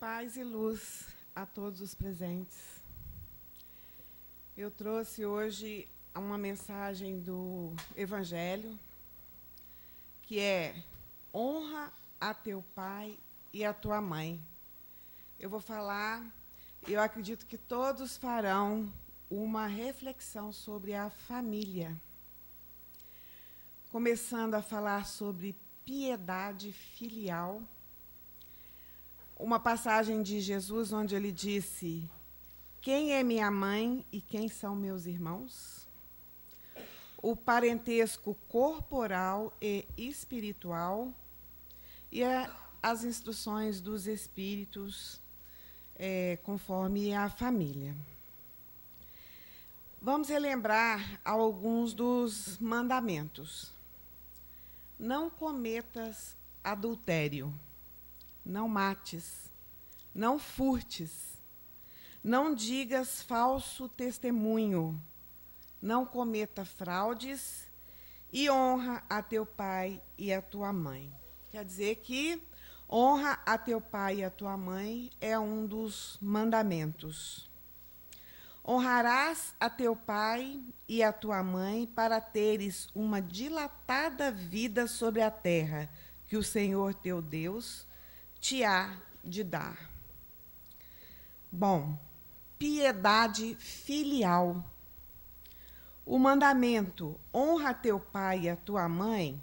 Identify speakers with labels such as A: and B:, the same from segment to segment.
A: Paz e luz a todos os presentes. Eu trouxe hoje uma mensagem do Evangelho, que é: honra a teu pai e a tua mãe. Eu vou falar, eu acredito que todos farão uma reflexão sobre a família. Começando a falar sobre piedade filial. Uma passagem de Jesus onde ele disse: quem é minha mãe e quem são meus irmãos? O parentesco corporal e espiritual e as instruções dos espíritos conforme a família. Vamos relembrar alguns dos mandamentos. Não cometas adultério. Não mates, não furtes, não digas falso testemunho, não cometa fraudes e honra a teu pai e a tua mãe. Quer dizer que honra a teu pai e a tua mãe é um dos mandamentos. Honrarás a teu pai e a tua mãe para teres uma dilatada vida sobre a terra que o Senhor teu Deus te há de dar. Bom, piedade filial. O mandamento honra teu pai e a tua mãe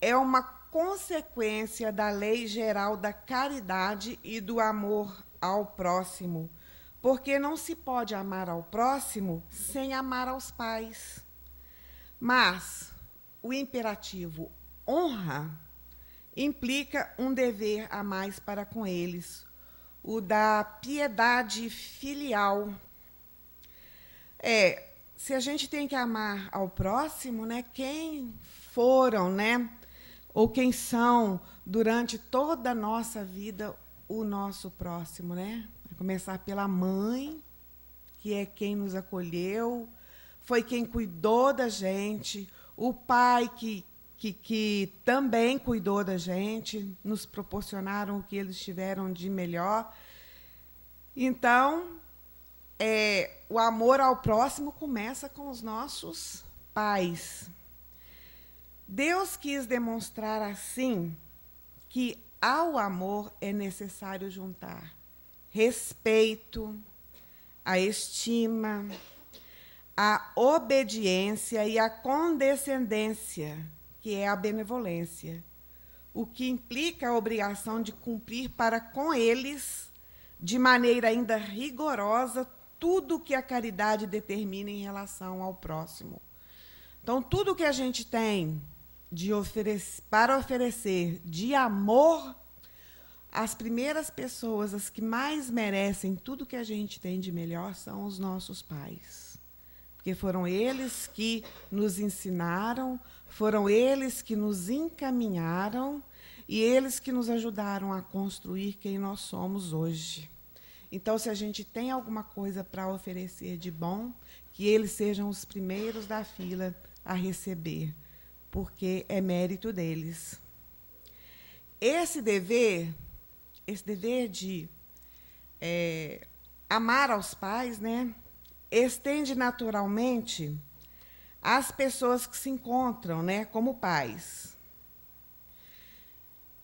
A: é uma consequência da lei geral da caridade e do amor ao próximo, porque não se pode amar ao próximo sem amar aos pais. Mas o imperativo honra implica um dever a mais para com eles, o da piedade filial. Se a gente tem que amar ao próximo, né, quem foram, né, ou quem são, durante toda a nossa vida, o nosso próximo, né? Vai começar pela mãe, que é quem nos acolheu, foi quem cuidou da gente, o pai que também cuidou da gente, nos proporcionaram o que eles tiveram de melhor. Então, o amor ao próximo começa com os nossos pais. Deus quis demonstrar assim que ao amor é necessário juntar respeito, a estima, a obediência e a condescendência, que é a benevolência, o que implica a obrigação de cumprir para com eles, de maneira ainda rigorosa, tudo o que a caridade determina em relação ao próximo. Então, tudo que a gente tem para oferecer de amor, as primeiras pessoas, as que mais merecem tudo que a gente tem de melhor, são os nossos pais. Porque foram eles que nos ensinaram, foram eles que nos encaminharam e eles que nos ajudaram a construir quem nós somos hoje. Então, se a gente tem alguma coisa para oferecer de bom, que eles sejam os primeiros da fila a receber, porque é mérito deles. Esse dever de amar aos pais, né, estende naturalmente às pessoas que se encontram, né, como pais.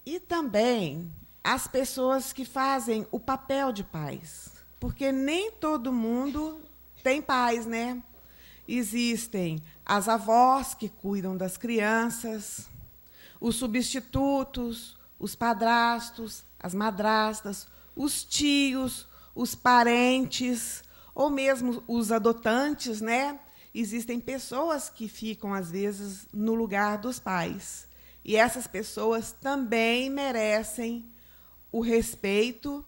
A: E também às pessoas que fazem o papel de pais, porque nem todo mundo tem pais, né? Existem as avós que cuidam das crianças, os substitutos, os padrastos, as madrastas, os tios, os parentes, ou mesmo os adotantes, né? Existem pessoas que ficam, às vezes, no lugar dos pais. E essas pessoas também merecem o respeito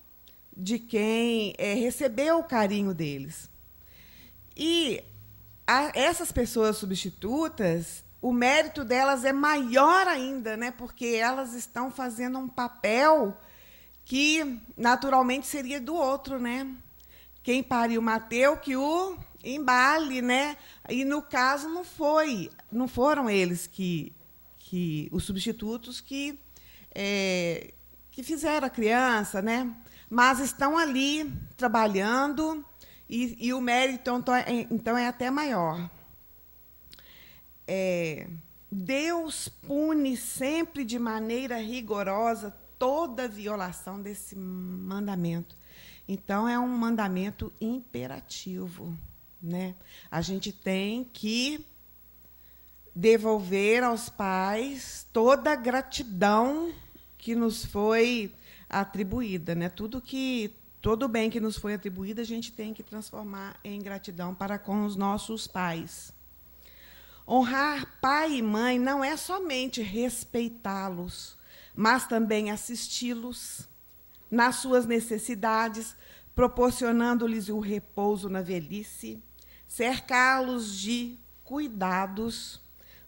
A: de quem recebeu o carinho deles. E essas pessoas substitutas, o mérito delas é maior ainda, né? Porque elas estão fazendo um papel que, naturalmente, seria do outro, né? Quem pariu Mateu, que o embale, né? E, no caso, não foram eles os substitutos que fizeram a criança, né? mas estão ali trabalhando e o mérito, então, é até maior. Deus pune sempre de maneira rigorosa toda violação desse mandamento. Então, é um mandamento imperativo, né? A gente tem que devolver aos pais toda a gratidão que nos foi atribuída, né? Todo bem que nos foi atribuído, a gente tem que transformar em gratidão para com os nossos pais. Honrar pai e mãe não é somente respeitá-los, mas também assisti-los nas suas necessidades, proporcionando-lhes o repouso na velhice, cercá-los de cuidados,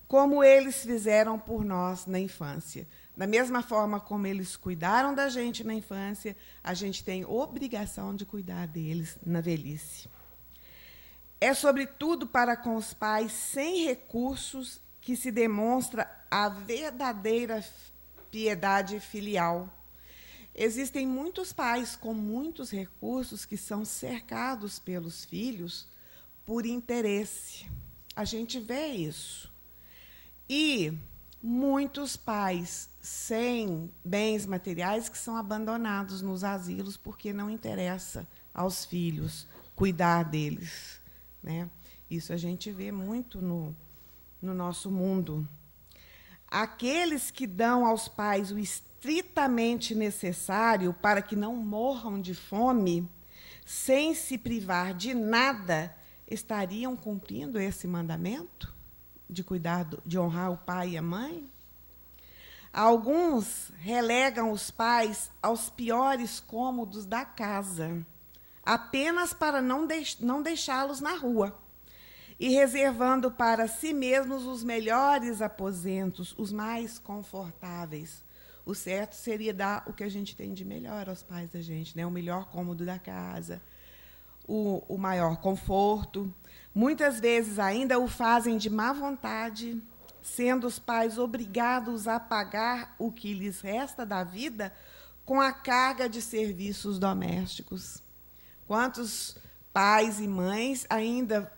A: como eles fizeram por nós na infância. Da mesma forma como eles cuidaram da gente na infância, a gente tem obrigação de cuidar deles na velhice. É, sobretudo, para com os pais sem recursos que se demonstra a verdadeira piedade filial. Existem muitos pais com muitos recursos que são cercados pelos filhos por interesse. A gente vê isso. E muitos pais sem bens materiais que são abandonados nos asilos porque não interessa aos filhos cuidar deles, né? Isso a gente vê muito no nosso mundo. Aqueles que dão aos pais o estritamente necessário para que não morram de fome, sem se privar de nada, estariam cumprindo esse mandamento de cuidado, de honrar o pai e a mãe? Alguns relegam os pais aos piores cômodos da casa, apenas para não deixá-los na rua, e reservando para si mesmos os melhores aposentos, os mais confortáveis. O certo seria dar o que a gente tem de melhor aos pais da gente, né? O melhor cômodo da casa, o maior conforto. Muitas vezes ainda o fazem de má vontade, sendo os pais obrigados a pagar o que lhes resta da vida com a carga de serviços domésticos. Quantos pais e mães ainda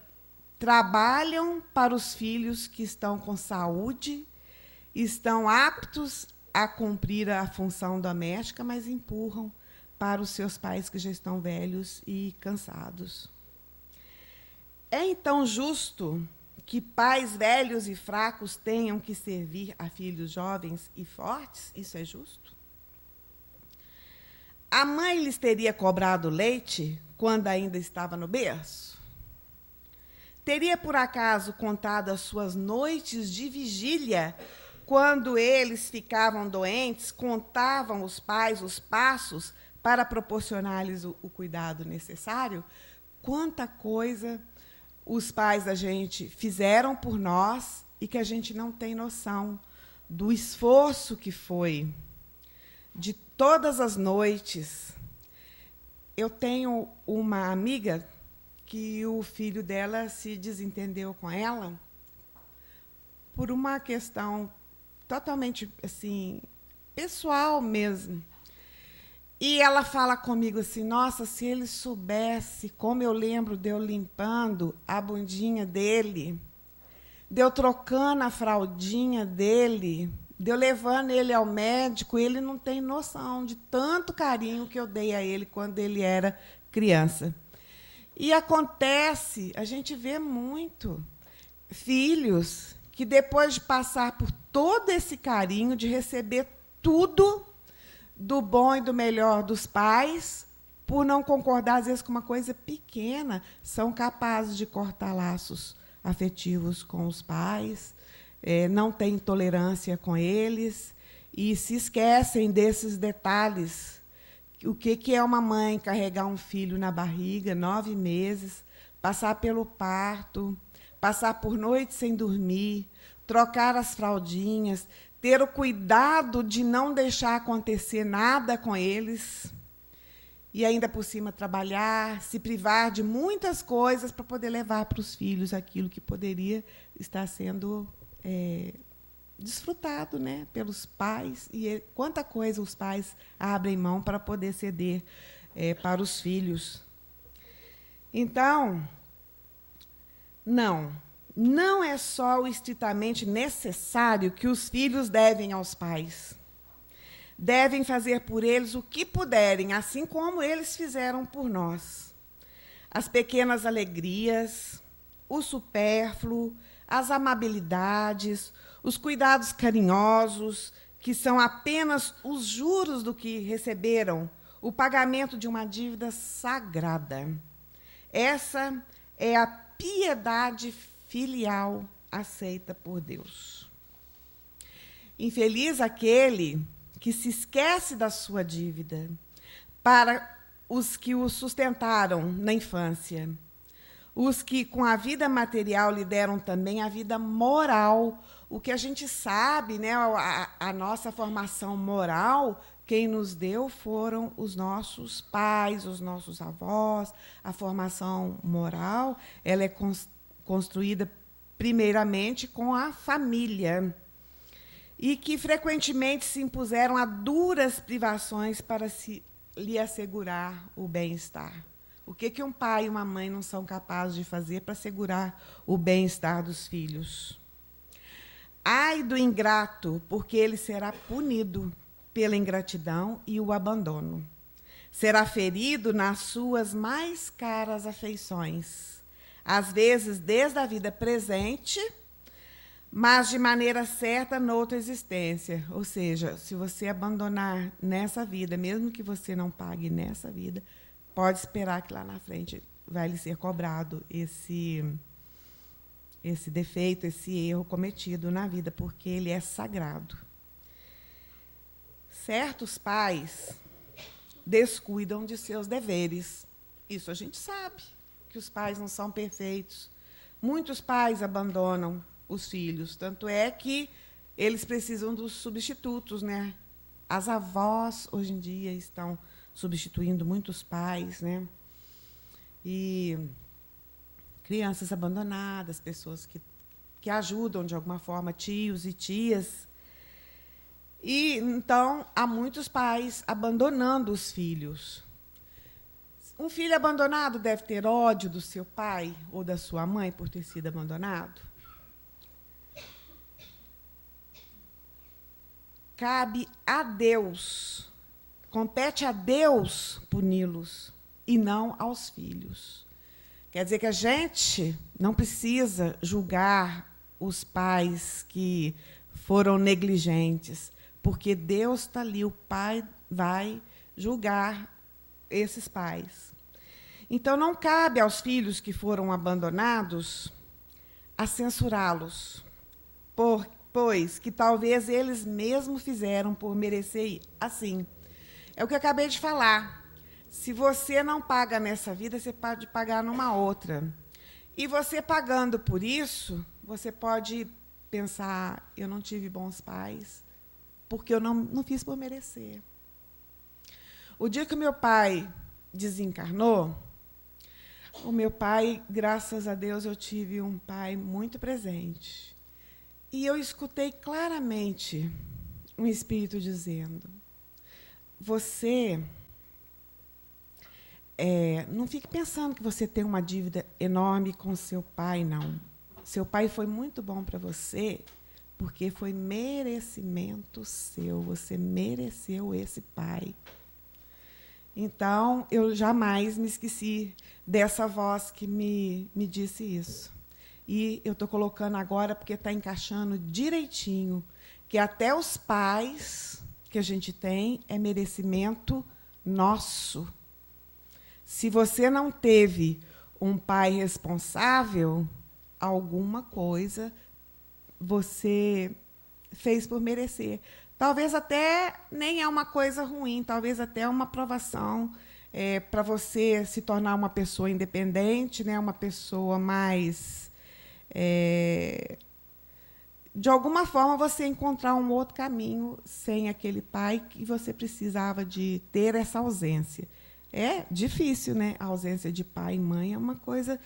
A: trabalham para os filhos que estão com saúde, estão aptos a cumprir a função doméstica, mas empurram para os seus pais que já estão velhos e cansados. É, então, justo que pais velhos e fracos tenham que servir a filhos jovens e fortes? Isso é justo? A mãe lhes teria cobrado leite quando ainda estava no berço? Teria, por acaso, contado as suas noites de vigília quando eles ficavam doentes, contavam os pais os passos para proporcionar-lhes o cuidado necessário? Quanta coisa os pais da gente fizeram por nós e que a gente não tem noção do esforço que foi, de todas as noites. Eu tenho uma amiga que o filho dela se desentendeu com ela por uma questão totalmente assim, pessoal mesmo. E ela fala comigo assim: nossa, se ele soubesse como eu lembro de eu limpando a bundinha dele, de eu trocando a fraldinha dele, de eu levando ele ao médico, ele não tem noção de tanto carinho que eu dei a ele quando ele era criança. E acontece, a gente vê muito, filhos que depois de passar por todo esse carinho, de receber tudo do bom e do melhor dos pais, por não concordar, às vezes, com uma coisa pequena, são capazes de cortar laços afetivos com os pais, não têm tolerância com eles e se esquecem desses detalhes. O que é uma mãe carregar um filho na barriga, 9 meses, passar pelo parto, passar por noites sem dormir, trocar as fraldinhas, ter o cuidado de não deixar acontecer nada com eles e, ainda por cima, trabalhar, se privar de muitas coisas para poder levar para os filhos aquilo que poderia estar sendo desfrutado, né, pelos pais, e quanta coisa os pais abrem mão para poder ceder para os filhos. Então, não é só o estritamente necessário que os filhos devem aos pais. Devem fazer por eles o que puderem, assim como eles fizeram por nós. As pequenas alegrias, o supérfluo, as amabilidades, os cuidados carinhosos, que são apenas os juros do que receberam, o pagamento de uma dívida sagrada. Essa é a piedade filial aceita por Deus. Infeliz aquele que se esquece da sua dívida para os que o sustentaram na infância, os que, com a vida material, lhe deram também a vida moral. O que a gente sabe, né, a nossa formação moral, quem nos deu foram os nossos pais, os nossos avós. A formação moral ela é construída, primeiramente, com a família, e que frequentemente se impuseram a duras privações para lhe assegurar o bem-estar. O que um pai e uma mãe não são capazes de fazer para assegurar o bem-estar dos filhos? Ai do ingrato, porque ele será punido pela ingratidão e o abandono. Será ferido nas suas mais caras afeições, às vezes desde a vida presente, mas de maneira certa noutra existência. Ou seja, se você abandonar nessa vida, mesmo que você não pague nessa vida, pode esperar que lá na frente vai lhe ser cobrado esse defeito, esse erro cometido na vida, porque ele é sagrado. Certos pais descuidam de seus deveres. Isso a gente sabe, que os pais não são perfeitos. Muitos pais abandonam os filhos, tanto é que eles precisam dos substitutos, né? As avós, hoje em dia, estão substituindo muitos pais, né? E crianças abandonadas, pessoas que ajudam, de alguma forma, tios e tias. E, então, há muitos pais abandonando os filhos. Um filho abandonado deve ter ódio do seu pai ou da sua mãe por ter sido abandonado? Cabe a Deus, compete a Deus puni-los, e não aos filhos. Quer dizer que a gente não precisa julgar os pais que foram negligentes, porque Deus está ali, o Pai vai julgar esses pais. Então, não cabe aos filhos que foram abandonados a censurá-los, pois que talvez eles mesmos fizeram por merecer assim. É o que eu acabei de falar. Se você não paga nessa vida, você pode pagar numa outra. E você pagando por isso, você pode pensar, eu não tive bons pais, porque eu não fiz por merecer. O dia que o meu pai desencarnou, o meu pai, graças a Deus, eu tive um pai muito presente. E eu escutei claramente um espírito dizendo, você não fique pensando que você tem uma dívida enorme com seu pai, não. Seu pai foi muito bom para você, porque foi merecimento seu, você mereceu esse pai. Então, eu jamais me esqueci dessa voz que me disse isso. E eu estou colocando agora porque está encaixando direitinho, que até os pais que a gente tem é merecimento nosso. Se você não teve um pai responsável, alguma coisa você fez por merecer. Talvez até nem é uma coisa ruim, talvez até é uma aprovação para você se tornar uma pessoa independente, né, uma pessoa mais... de alguma forma, você encontrar um outro caminho sem aquele pai que você precisava de ter essa ausência. É difícil, né? A ausência de pai e mãe é uma coisa...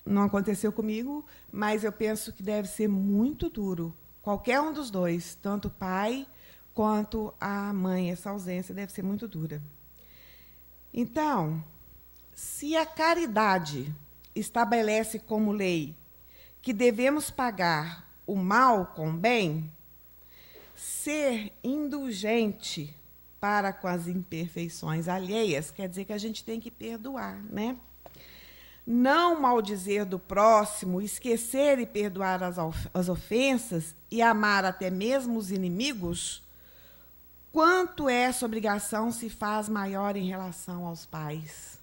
A: não aconteceu comigo, mas eu penso que deve ser muito duro Qualquer um dos dois, tanto o pai quanto a mãe. Essa ausência deve ser muito dura. Então, se a caridade estabelece como lei que devemos pagar o mal com o bem, ser indulgente para com as imperfeições alheias quer dizer que a gente tem que perdoar, né? Não maldizer do próximo, esquecer e perdoar as ofensas e amar até mesmo os inimigos, quanto essa obrigação se faz maior em relação aos pais.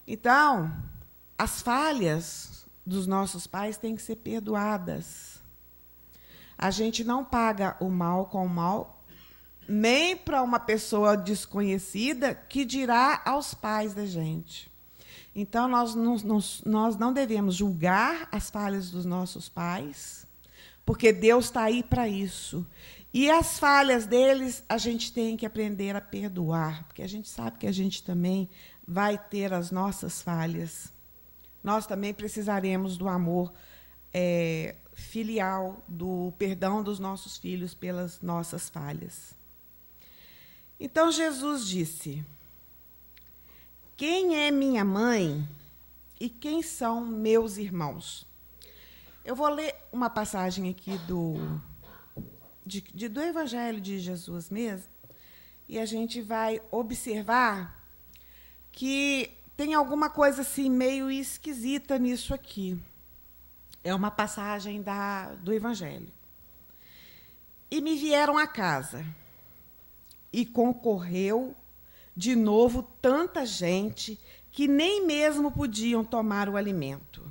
A: Então, as falhas dos nossos pais têm que ser perdoadas. A gente não paga o mal com o mal, nem para uma pessoa desconhecida, que dirá aos pais da gente. Então, nós não devemos julgar as falhas dos nossos pais, porque Deus está aí para isso. E as falhas deles, a gente tem que aprender a perdoar, porque a gente sabe que a gente também vai ter as nossas falhas. Nós também precisaremos do amor filial, do perdão dos nossos filhos pelas nossas falhas. Então, Jesus disse: quem é minha mãe e quem são meus irmãos? Eu vou ler uma passagem aqui do Evangelho de Jesus mesmo, e a gente vai observar que tem alguma coisa assim meio esquisita nisso aqui. É uma passagem do Evangelho. E me vieram à casa, e concorreu de novo tanta gente que nem mesmo podiam tomar o alimento.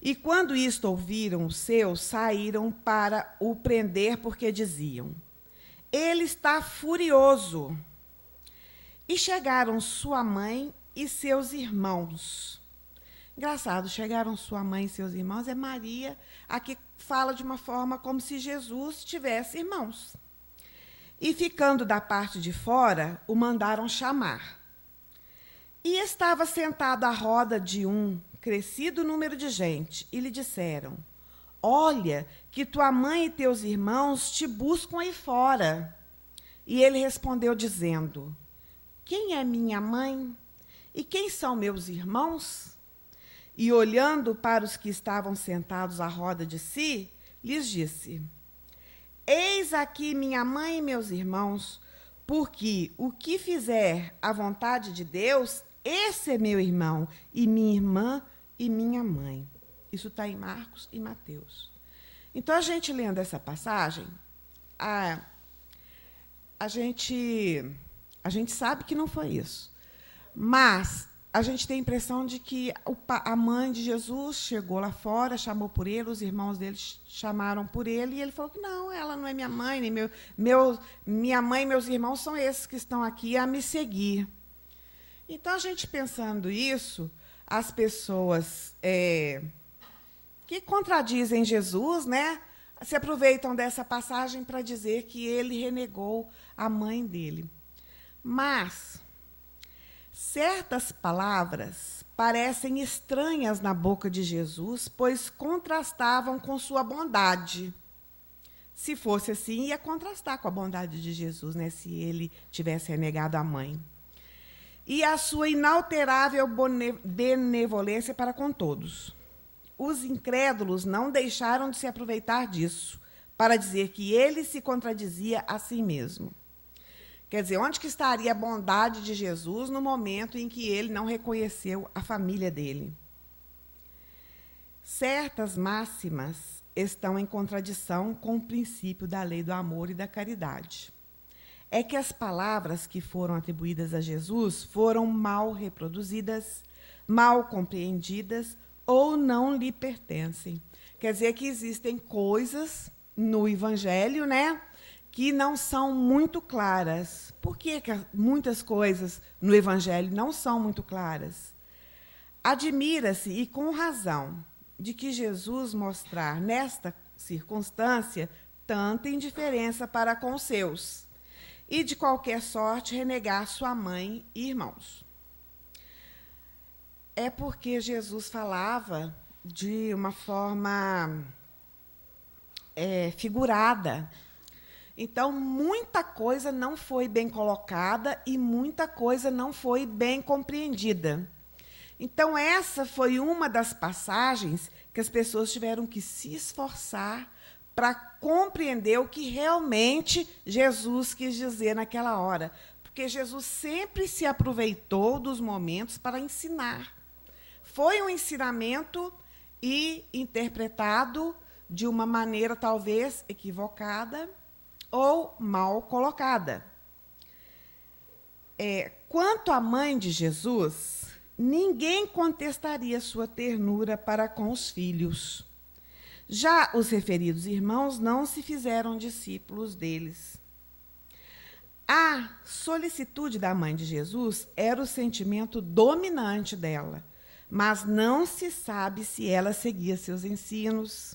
A: E quando isto ouviram os seus, saíram para o prender, porque diziam: ele está furioso. E chegaram sua mãe e seus irmãos. Engraçado, chegaram sua mãe e seus irmãos, é Maria, a que fala de uma forma como se Jesus tivesse irmãos. E, ficando da parte de fora, o mandaram chamar. E estava sentado à roda de um crescido número de gente, e lhe disseram: olha, que tua mãe e teus irmãos te buscam aí fora. E ele respondeu, dizendo: quem é minha mãe? E quem são meus irmãos? E, olhando para os que estavam sentados à roda de si, lhes disse: eis aqui minha mãe e meus irmãos, porque o que fizer a vontade de Deus, esse é meu irmão, e minha irmã e minha mãe. Isso está em Marcos e Mateus. Então, a gente lendo essa passagem, a gente sabe que não foi isso. Mas a gente tem a impressão de que a mãe de Jesus chegou lá fora, chamou por ele, os irmãos dele chamaram por ele, e ele falou que não, ela não é minha mãe, nem minha mãe e meus irmãos são esses que estão aqui a me seguir. Então, a gente pensando isso, as pessoas que contradizem Jesus, né, se aproveitam dessa passagem para dizer que ele renegou a mãe dele. Mas certas palavras parecem estranhas na boca de Jesus, pois contrastavam com sua bondade. Se fosse assim, ia contrastar com a bondade de Jesus, né, se ele tivesse renegado a mãe. E a sua inalterável benevolência para com todos. Os incrédulos não deixaram de se aproveitar disso, para dizer que ele se contradizia a si mesmo. Quer dizer, onde que estaria a bondade de Jesus no momento em que ele não reconheceu a família dele? Certas máximas estão em contradição com o princípio da lei do amor e da caridade. É que as palavras que foram atribuídas a Jesus foram mal reproduzidas, mal compreendidas ou não lhe pertencem. Quer dizer que existem coisas no Evangelho, né, que não são muito claras. Por que muitas coisas no Evangelho não são muito claras? Admira-se, e com razão, de que Jesus mostrar nesta circunstância tanta indiferença para com os seus, e de qualquer sorte renegar sua mãe e irmãos. É porque Jesus falava de uma forma figurada. Então, muita coisa não foi bem colocada e muita coisa não foi bem compreendida. Então, essa foi uma das passagens que as pessoas tiveram que se esforçar para compreender o que realmente Jesus quis dizer naquela hora. Porque Jesus sempre se aproveitou dos momentos para ensinar. Foi um ensinamento e interpretado de uma maneira talvez equivocada ou mal colocada. Quanto à mãe de Jesus, ninguém contestaria sua ternura para com os filhos. Já os referidos irmãos não se fizeram discípulos deles. A solicitude da mãe de Jesus era o sentimento dominante dela, mas não se sabe se ela seguia seus ensinos,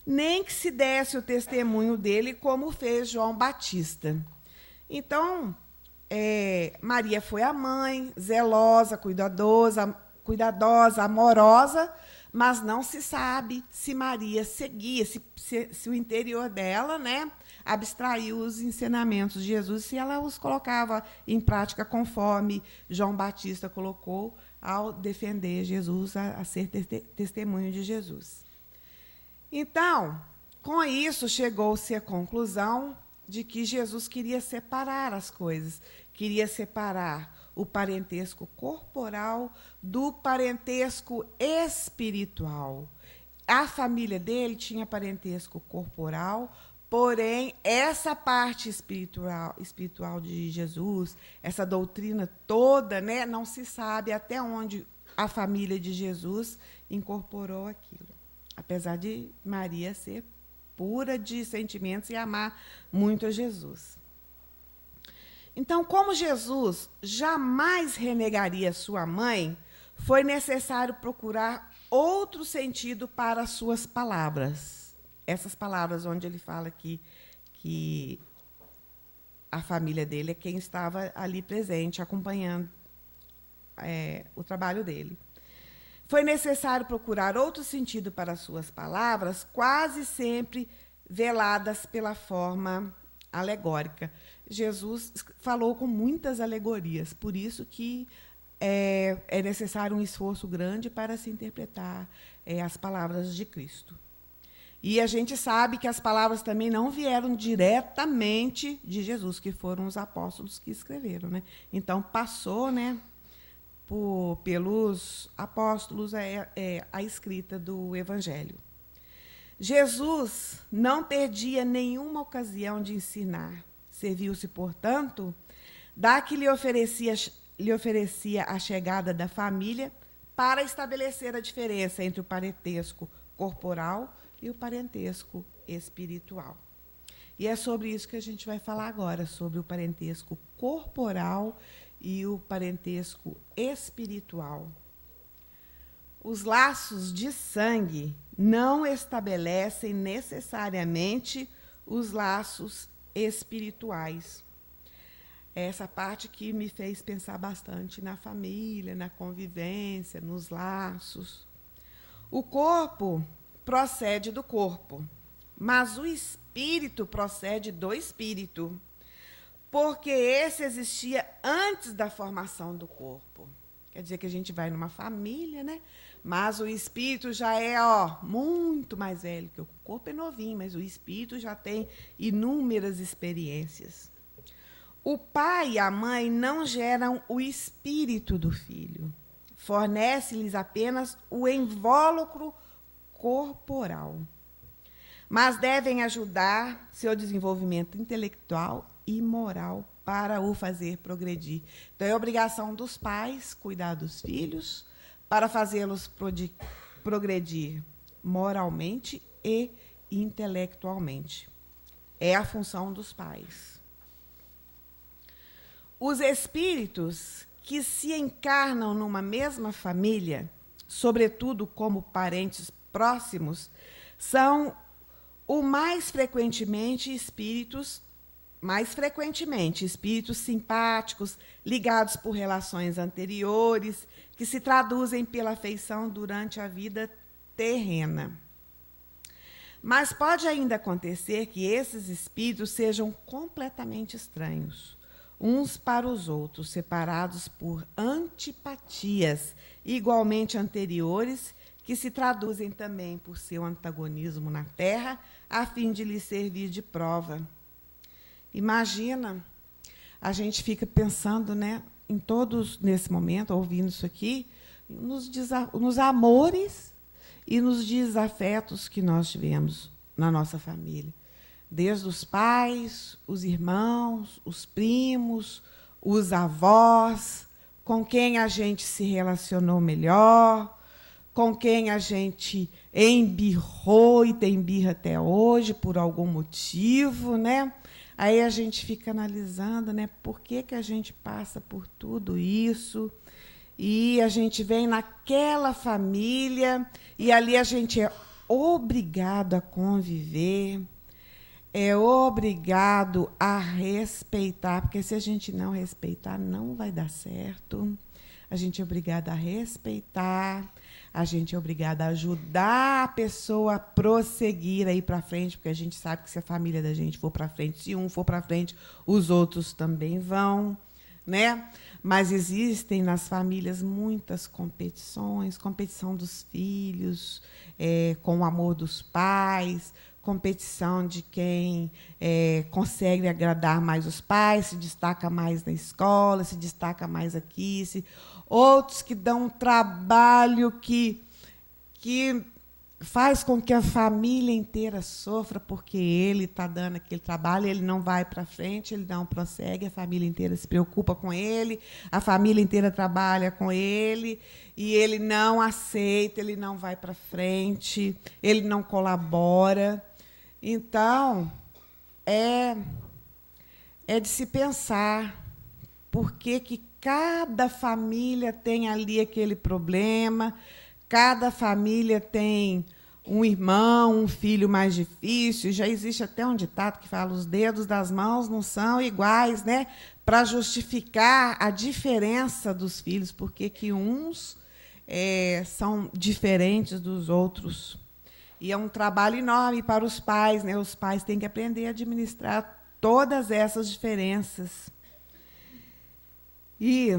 A: nem que se desse o testemunho dele como fez João Batista. Então, Maria foi a mãe, zelosa, cuidadosa, amorosa, mas não se sabe se Maria seguia, se o interior dela, né, abstraiu os ensinamentos de Jesus, se ela os colocava em prática conforme João Batista colocou ao defender Jesus, a ser testemunho de Jesus. Então, com isso, chegou-se à conclusão de que Jesus queria separar as coisas, queria separar o parentesco corporal do parentesco espiritual. A família dele tinha parentesco corporal, porém, essa parte espiritual de Jesus, essa doutrina toda, né, não se sabe até onde a família de Jesus incorporou aquilo. Apesar de Maria ser pura de sentimentos e amar muito a Jesus. Então, como Jesus jamais renegaria sua mãe, foi necessário procurar outro sentido para as suas palavras. Essas palavras onde ele fala que a família dele é quem estava ali presente, acompanhando o trabalho dele. Foi necessário procurar outro sentido para as suas palavras, quase sempre veladas pela forma alegórica. Jesus falou com muitas alegorias, por isso que é necessário um esforço grande para se interpretar as palavras de Cristo. E a gente sabe que as palavras também não vieram diretamente de Jesus, que foram os apóstolos que escreveram, né? Então, passou, né, pelos apóstolos a escrita do Evangelho. Jesus não perdia nenhuma ocasião de ensinar. Serviu-se, portanto, da que lhe oferecia a chegada da família para estabelecer a diferença entre o parentesco corporal e o parentesco espiritual. E é sobre isso que a gente vai falar agora, sobre o parentesco corporal e o parentesco espiritual. Os laços de sangue não estabelecem necessariamente os laços espirituais. Essa parte que me fez pensar bastante na família, na convivência, nos laços. O corpo procede do corpo, mas o espírito procede do espírito, porque esse existia antes da formação do corpo. Quer dizer que a gente vai numa família, né? Mas o espírito já é muito mais velho que o corpo, é novinho, mas o espírito já tem inúmeras experiências. O pai e a mãe não geram o espírito do filho, fornece-lhes apenas o invólucro corporal, mas devem ajudar seu desenvolvimento intelectual e moral para o fazer progredir. Então, é obrigação dos pais cuidar dos filhos para fazê-los progredir moralmente e intelectualmente. É a função dos pais. Os espíritos que se encarnam numa mesma família, sobretudo como parentes próximos, são mais frequentemente espíritos simpáticos, ligados por relações anteriores, que se traduzem pela afeição durante a vida terrena. Mas pode ainda acontecer que esses espíritos sejam completamente estranhos, uns para os outros, separados por antipatias igualmente anteriores, que se traduzem também por seu antagonismo na Terra, a fim de lhe servir de prova. Imagina, a gente fica pensando, né, em todos, nesse momento, ouvindo isso aqui, nos amores e nos desafetos que nós tivemos na nossa família. Desde os pais, os irmãos, os primos, os avós, com quem a gente se relacionou melhor, com quem a gente embirrou e tem birra até hoje, por algum motivo, né? Aí a gente fica analisando, né, por que a gente passa por tudo isso, e a gente vem naquela família, e ali a gente é obrigado a conviver, é obrigado a respeitar, porque se a gente não respeitar, não vai dar certo. A gente é obrigado a respeitar, a gente é obrigado a ajudar a pessoa a prosseguir aí para frente, porque a gente sabe que se a família da gente for para frente, se um for para frente, os outros também vão, né? Mas existem nas famílias muitas competições, competição dos filhos, com o amor dos pais, competição de quem consegue agradar mais os pais, se destaca mais na escola, se destaca mais aqui, outros que dão um trabalho que faz com que a família inteira sofra, porque ele está dando aquele trabalho, ele não vai para frente, ele não prossegue, a família inteira se preocupa com ele, a família inteira trabalha com ele, e ele não aceita, ele não vai para frente, ele não colabora. Então, é de se pensar por que cada família tem ali aquele problema, cada família tem um irmão, um filho mais difícil. Já existe até um ditado que fala: os dedos das mãos não são iguais, né? Para justificar a diferença dos filhos, porque que uns são diferentes dos outros. E é um trabalho enorme para os pais, né? Os pais têm que aprender a administrar todas essas diferenças. E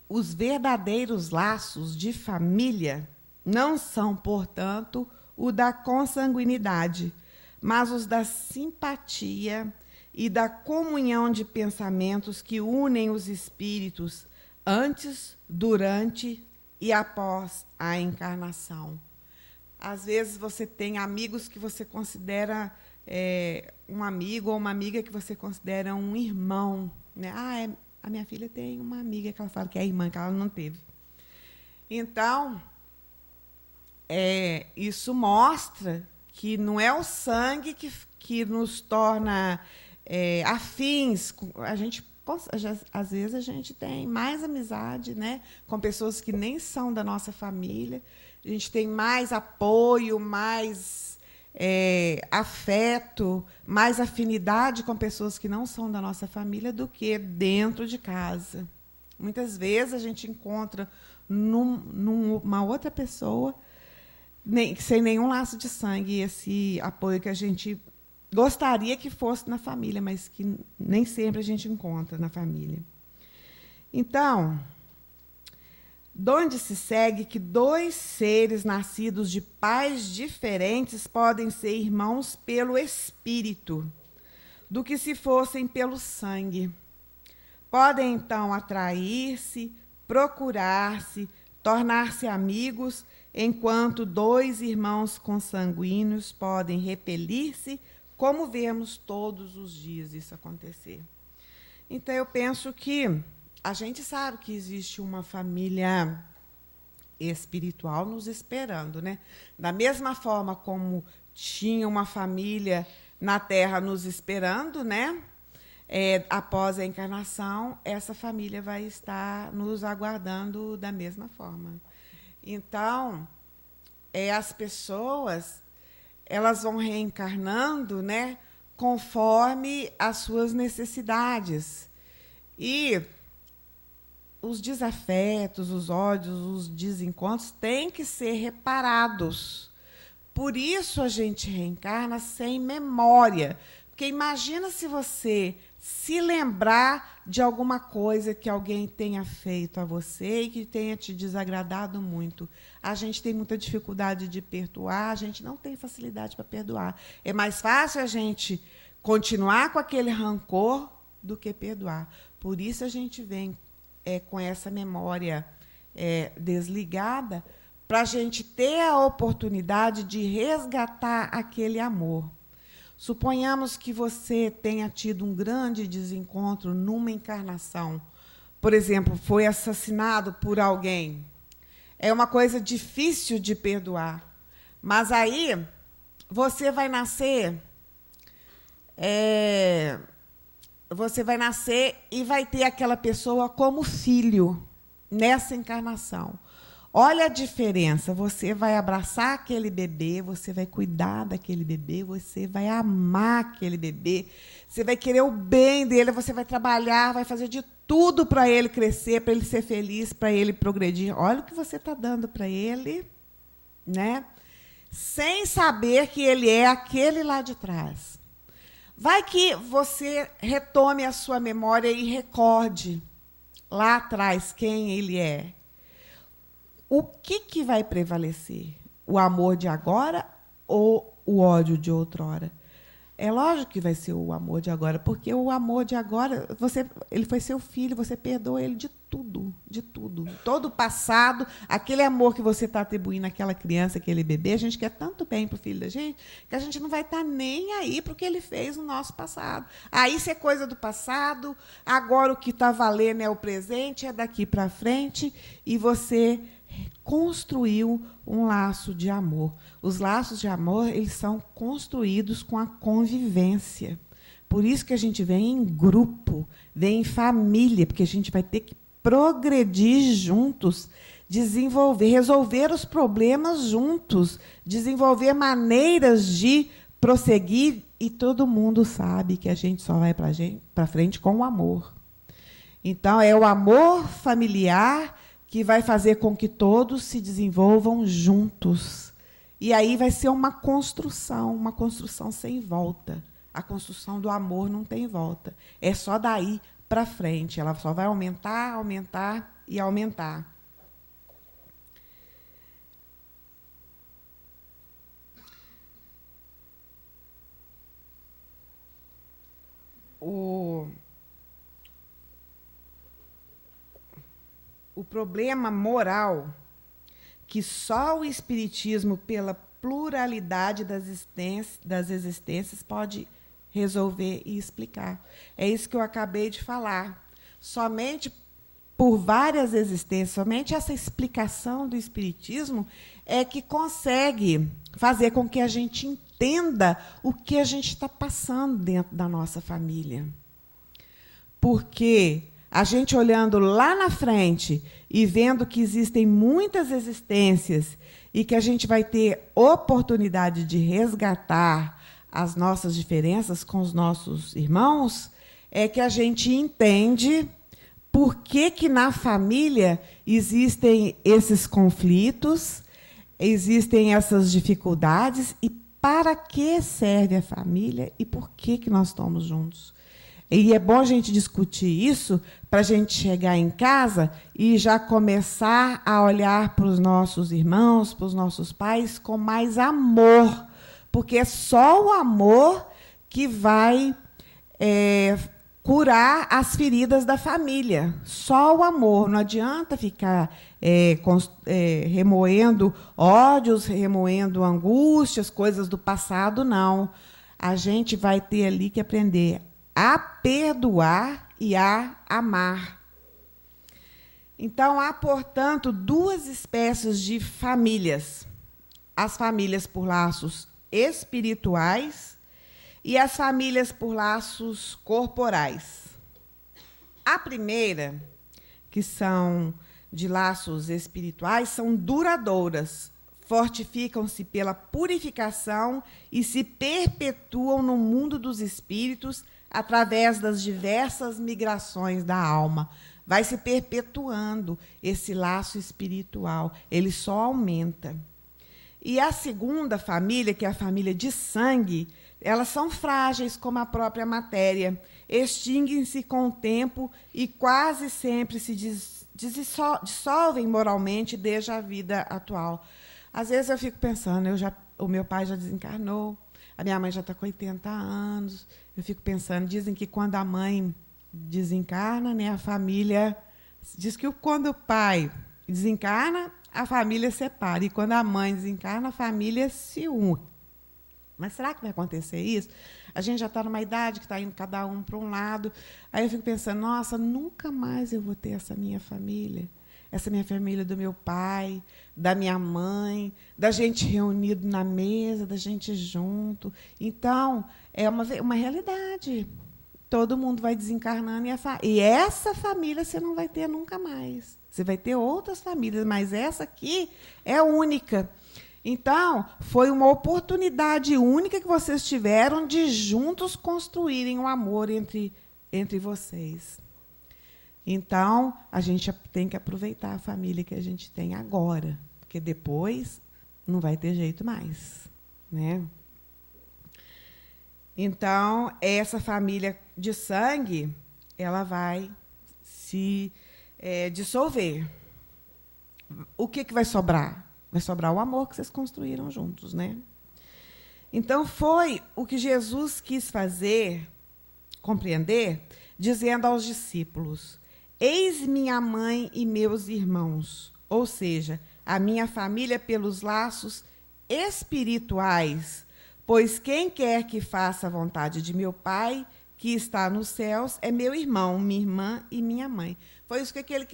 A: os verdadeiros laços de família não são, portanto, o da consanguinidade, mas os da simpatia e da comunhão de pensamentos que unem os espíritos antes, durante e após a encarnação. Às vezes você tem amigos que você considera um amigo ou uma amiga que você considera um irmão, né? A minha filha tem uma amiga que ela fala que é irmã, que ela não teve. Então, isso mostra que não é o sangue que nos torna afins. Às vezes a gente tem mais amizade, né, com pessoas que nem são da nossa família. A gente tem mais apoio, mais afeto, mais afinidade com pessoas que não são da nossa família do que dentro de casa. Muitas vezes a gente encontra numa outra pessoa, sem nenhum laço de sangue, esse apoio que a gente gostaria que fosse na família, mas que nem sempre a gente encontra na família. Então, de onde se segue que dois seres nascidos de pais diferentes podem ser irmãos pelo espírito, do que se fossem pelo sangue. Podem, então, atrair-se, procurar-se, tornar-se amigos, enquanto dois irmãos consanguíneos podem repelir-se, como vemos todos os dias isso acontecer. Então, eu penso que a gente sabe que existe uma família espiritual nos esperando, né? Da mesma forma como tinha uma família na Terra nos esperando, né? Após a encarnação, essa família vai estar nos aguardando da mesma forma. Então, as pessoas elas vão reencarnando, né, conforme as suas necessidades. E os desafetos, os ódios, os desencontros têm que ser reparados, Por isso a gente reencarna sem memória. Porque imagina se você se lembrar de alguma coisa que alguém tenha feito a você e que tenha te desagradado muito. A gente tem muita dificuldade de perdoar, a gente não tem facilidade para perdoar. É mais fácil a gente continuar com aquele rancor do que perdoar. Por isso a gente vem com essa memória desligada, para a gente ter a oportunidade de resgatar aquele amor. Suponhamos que você tenha tido um grande desencontro numa encarnação. Por exemplo, foi assassinado por alguém. É uma coisa difícil de perdoar. Mas aí você vai nascer. Você vai nascer e vai ter aquela pessoa como filho nessa encarnação. Olha a diferença. Você vai abraçar aquele bebê, você vai cuidar daquele bebê, você vai amar aquele bebê, você vai querer o bem dele, você vai trabalhar, vai fazer de tudo para ele crescer, para ele ser feliz, para ele progredir. Olha o que você está dando para ele, né? Sem saber que ele é aquele lá de trás. Vai que você retome a sua memória e recorde lá atrás quem ele é. O que vai prevalecer? O amor de agora ou o ódio de outrora? É lógico que vai ser o amor de agora, porque o amor de agora, ele foi seu filho, você perdoa ele de tudo, de tudo. Todo o passado, aquele amor que você está atribuindo àquela criança, àquele bebê, a gente quer tanto bem para o filho da gente, que a gente não vai estar nem aí para o que ele fez no nosso passado. Aí isso é coisa do passado, agora o que está valendo é o presente, é daqui para frente, e você construiu um laço de amor. Os laços de amor, eles são construídos com a convivência. Por isso que a gente vem em grupo, vem em família, porque a gente vai ter que progredir juntos, desenvolver, resolver os problemas juntos, desenvolver maneiras de prosseguir, e todo mundo sabe que a gente só vai para frente com o amor. Então, é o amor familiar que vai fazer com que todos se desenvolvam juntos. E aí vai ser uma construção sem volta. A construção do amor não tem volta. É só daí para frente. Ela só vai aumentar, aumentar e aumentar. O problema moral que só o Espiritismo, pela pluralidade das existências, pode resolver e explicar. É isso que eu acabei de falar. Somente por várias existências, somente essa explicação do Espiritismo é que consegue fazer com que a gente entenda o que a gente está passando dentro da nossa família. Porque a gente olhando lá na frente e vendo que existem muitas existências e que a gente vai ter oportunidade de resgatar as nossas diferenças com os nossos irmãos, é que a gente entende por que na família existem esses conflitos, existem essas dificuldades e para que serve a família e por que nós estamos juntos. E é bom a gente discutir isso para a gente chegar em casa e já começar a olhar para os nossos irmãos, para os nossos pais, com mais amor. Porque é só o amor que vai curar as feridas da família. Só o amor. Não adianta ficar remoendo ódios, remoendo angústias, coisas do passado, não. A gente vai ter ali que aprender a perdoar e a amar. Então, há, portanto, duas espécies de famílias. As famílias por laços espirituais e as famílias por laços corporais. A primeira, que são de laços espirituais, são duradouras, fortificam-se pela purificação e se perpetuam no mundo dos espíritos através das diversas migrações da alma. Vai se perpetuando esse laço espiritual, ele só aumenta. E a segunda família, que é a família de sangue, elas são frágeis como a própria matéria, extinguem-se com o tempo e quase sempre se dissolvem moralmente desde a vida atual. Às vezes eu fico pensando, o meu pai já desencarnou, a minha mãe já está com 80 anos. Eu fico pensando, dizem que quando a mãe desencarna, né, a família... Diz que quando o pai desencarna, a família separa. E quando a mãe desencarna, a família se une. Mas será que vai acontecer isso? A gente já está numa idade que está indo cada um para um lado. Aí eu fico pensando, nossa, nunca mais eu vou ter essa minha família do meu pai, da minha mãe, da gente reunido na mesa, da gente junto. Então, é uma realidade. Todo mundo vai desencarnando e essa família você não vai ter nunca mais. Você vai ter outras famílias, mas essa aqui é única. Então, foi uma oportunidade única que vocês tiveram de juntos construírem um amor entre vocês. Então, a gente tem que aproveitar a família que a gente tem agora, porque depois não vai ter jeito mais, né? Então, essa família de sangue, ela vai se dissolver. O que vai sobrar? Vai sobrar o amor que vocês construíram juntos, né? Então, foi o que Jesus quis fazer, compreender, dizendo aos discípulos: eis minha mãe e meus irmãos, ou seja, a minha família pelos laços espirituais, pois quem quer que faça a vontade de meu Pai, que está nos céus, é meu irmão, minha irmã e minha mãe. Foi isso que ele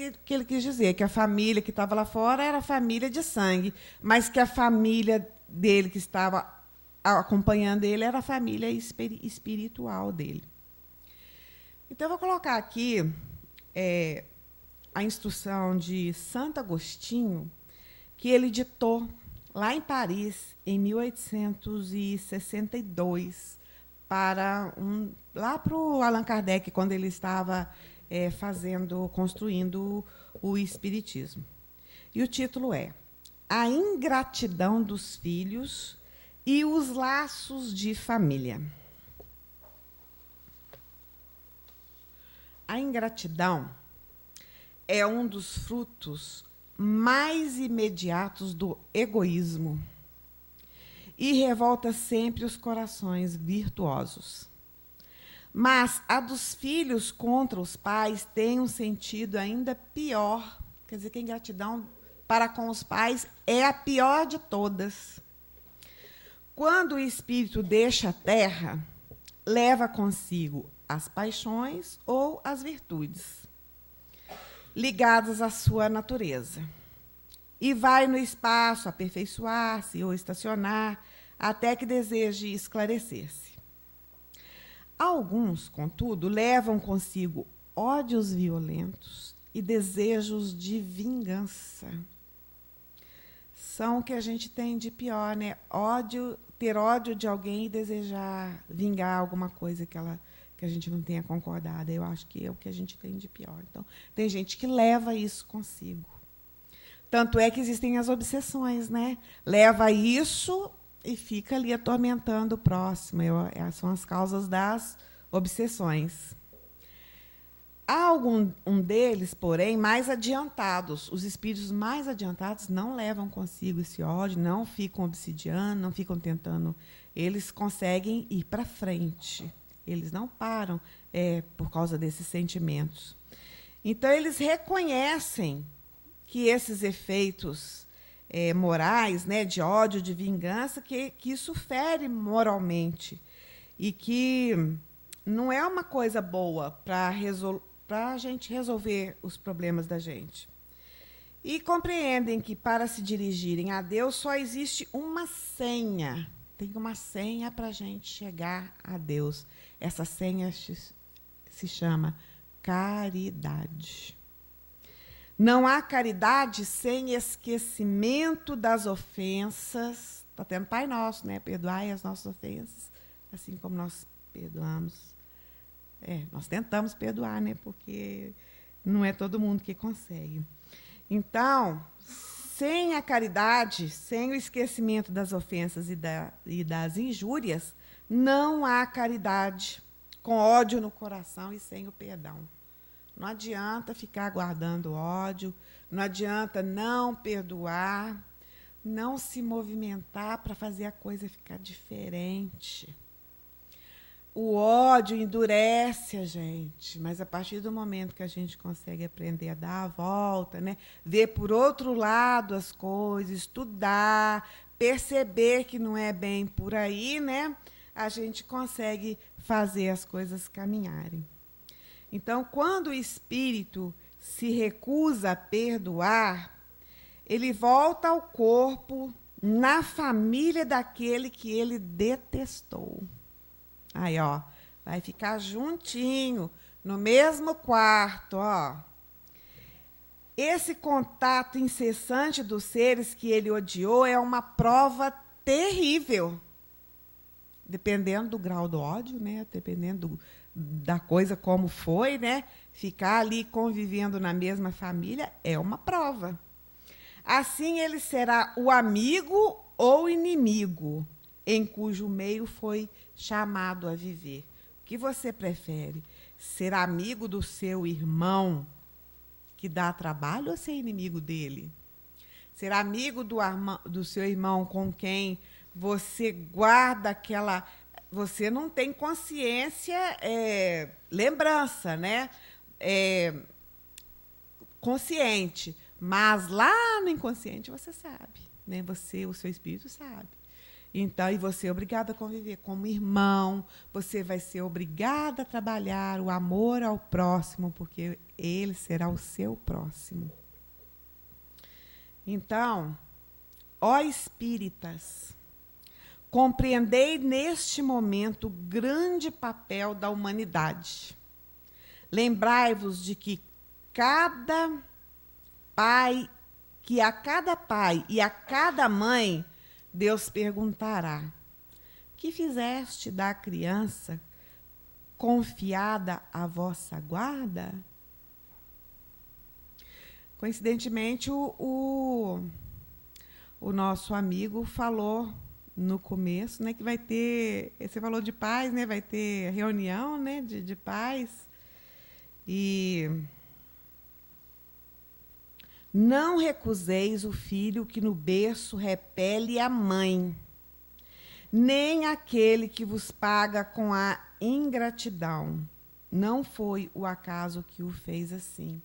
A: quis dizer, que a família que estava lá fora era a família de sangue, mas que a família dele que estava acompanhando ele era a família espiritual dele. Então, eu vou colocar aqui a instrução de Santo Agostinho, que ele ditou lá em Paris, em 1862, lá para o Allan Kardec, quando ele estava construindo o Espiritismo. E o título é A Ingratidão dos Filhos e os Laços de Família. A ingratidão é um dos frutos mais imediatos do egoísmo e revolta sempre os corações virtuosos. Mas a dos filhos contra os pais tem um sentido ainda pior. Quer dizer, que a ingratidão para com os pais é a pior de todas. Quando o espírito deixa a terra, leva consigo as paixões ou as virtudes ligadas à sua natureza, e vai no espaço aperfeiçoar-se ou estacionar até que deseje esclarecer-se. Alguns, contudo, levam consigo ódios violentos e desejos de vingança. São o que a gente tem de pior, né? Ter ódio de alguém e desejar vingar alguma coisa que a gente não tenha concordado. Eu acho que é o que a gente tem de pior. Então, tem gente que leva isso consigo. Tanto é que existem as obsessões, né? Leva isso e fica ali atormentando o próximo. São as causas das obsessões. Há algum deles, porém, mais adiantados. Os espíritos mais adiantados não levam consigo esse ódio, não ficam obsidiando, não ficam tentando. Eles conseguem ir para frente. Eles não param por causa desses sentimentos. Então, eles reconhecem que esses efeitos morais, né, de ódio, de vingança, que isso fere moralmente e que não é uma coisa boa para a gente resolver os problemas da gente. E compreendem que, para se dirigirem a Deus, só existe uma senha. Tem uma senha para a gente chegar a Deus. Essa senha se chama caridade. Não há caridade sem esquecimento das ofensas. Está tendo Pai Nosso, né? Perdoai as nossas ofensas, assim como nós perdoamos. Nós tentamos perdoar, né? Porque não é todo mundo que consegue. Então, sem a caridade, sem o esquecimento das ofensas e das injúrias, não há caridade. Com ódio no coração e sem o perdão. Não adianta ficar guardando ódio, não adianta não perdoar, não se movimentar para fazer a coisa ficar diferente. O ódio endurece a gente, mas a partir do momento que a gente consegue aprender a dar a volta, né, ver por outro lado as coisas, estudar, perceber que não é bem por aí, né, a gente consegue fazer as coisas caminharem. Então, quando o espírito se recusa a perdoar, ele volta ao corpo na família daquele que ele detestou. Aí, ó, vai ficar juntinho, no mesmo quarto, ó. Esse contato incessante dos seres que ele odiou é uma prova terrível. Dependendo do grau do ódio, né? Dependendo da coisa como foi, né? Ficar ali convivendo na mesma família é uma prova. Assim ele será o amigo ou inimigo em cujo meio foi chamado a viver. O que você prefere? Ser amigo do seu irmão que dá trabalho ou ser inimigo dele? Ser amigo do seu irmão com quem você guarda aquela... Você não tem consciência, lembrança, né? Consciente. Mas lá no inconsciente você sabe, né? Você, o seu espírito sabe. Então, e você é obrigado a conviver como irmão, você vai ser obrigado a trabalhar o amor ao próximo, porque ele será o seu próximo. Então, ó espíritas, compreendei neste momento o grande papel da humanidade. Lembrai-vos de que a cada pai e a cada mãe, Deus perguntará: que fizeste da criança confiada à vossa guarda? Coincidentemente, o nosso amigo falou no começo, né, que vai ter... Você falou de pais, né, vai ter reunião, né, de pais. E... Não recuseis o filho que no berço repele a mãe, nem aquele que vos paga com a ingratidão. Não foi o acaso que o fez assim.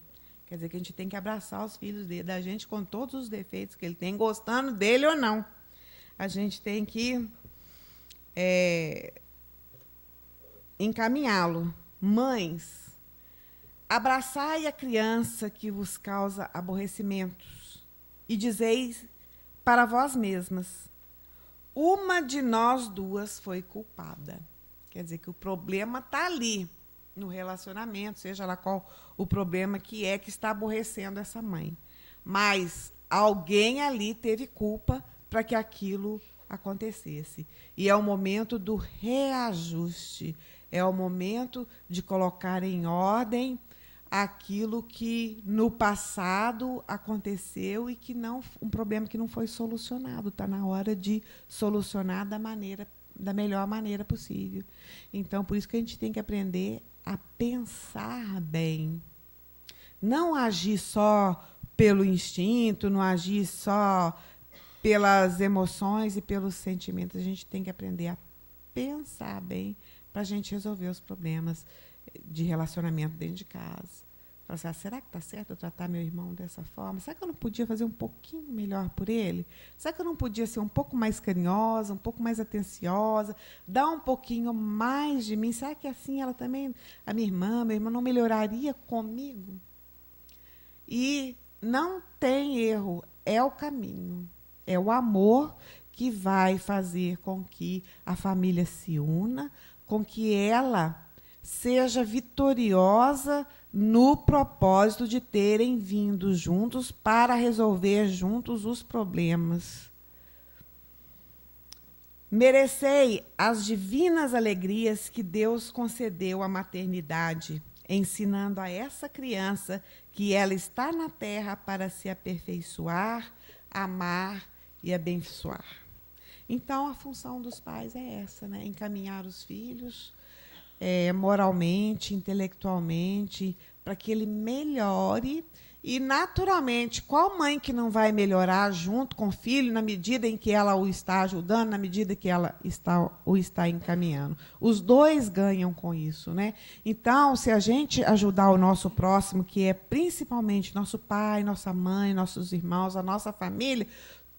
A: Quer dizer que a gente tem que abraçar os filhos da gente com todos os defeitos que ele tem, gostando dele ou não. A gente tem que encaminhá-lo. Mães, abraçai a criança que vos causa aborrecimentos e dizeis para vós mesmas: uma de nós duas foi culpada. Quer dizer que o problema está ali, no relacionamento, seja lá qual o problema que está aborrecendo essa mãe. Mas alguém ali teve culpa para que aquilo acontecesse. E é o momento do reajuste, é o momento de colocar em ordem aquilo que no passado aconteceu e que não, um problema que não foi solucionado. Está na hora de solucionar da melhor maneira possível. Então, por isso que a gente tem que aprender a pensar bem. Não agir só pelo instinto, não agir só pelas emoções e pelos sentimentos. A gente tem que aprender a pensar bem para a gente resolver os problemas de relacionamento dentro de casa. Falar assim, será que está certo eu tratar meu irmão dessa forma? Será que eu não podia fazer um pouquinho melhor por ele? Será que eu não podia ser um pouco mais carinhosa, um pouco mais atenciosa, dar um pouquinho mais de mim? Será que assim ela também, a minha irmã, meu irmão, não melhoraria comigo? E não tem erro, é o caminho. É o amor que vai fazer com que a família se una, com que ela seja vitoriosa no propósito de terem vindo juntos para resolver juntos os problemas. Merecei as divinas alegrias que Deus concedeu à maternidade, ensinando a essa criança que ela está na terra para se aperfeiçoar, amar e abençoar. Então, a função dos pais é essa, né? Encaminhar os filhos moralmente, intelectualmente, para que ele melhore. E, naturalmente, qual mãe que não vai melhorar junto com o filho na medida em que ela o está ajudando, na medida que ela o está encaminhando? Os dois ganham com isso, né? Então, se a gente ajudar o nosso próximo, que é principalmente nosso pai, nossa mãe, nossos irmãos, a nossa família,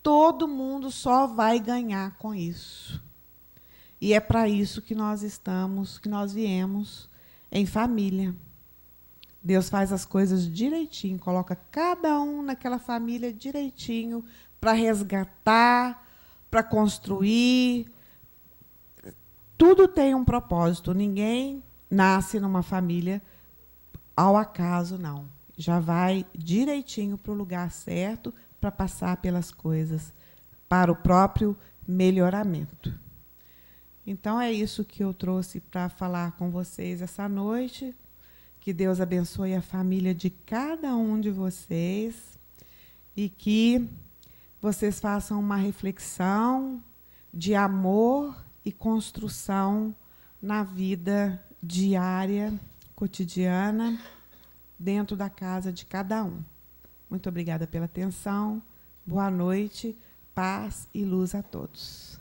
A: todo mundo só vai ganhar com isso. E é para isso que nós estamos, que nós viemos em família. Deus faz as coisas direitinho, coloca cada um naquela família direitinho para resgatar, para construir. Tudo tem um propósito. Ninguém nasce numa família ao acaso, não. Já vai direitinho para o lugar certo para passar pelas coisas, para o próprio melhoramento. Então, é isso que eu trouxe para falar com vocês essa noite. Que Deus abençoe a família de cada um de vocês e que vocês façam uma reflexão de amor e construção na vida diária, cotidiana, dentro da casa de cada um. Muito obrigada pela atenção. Boa noite, paz e luz a todos.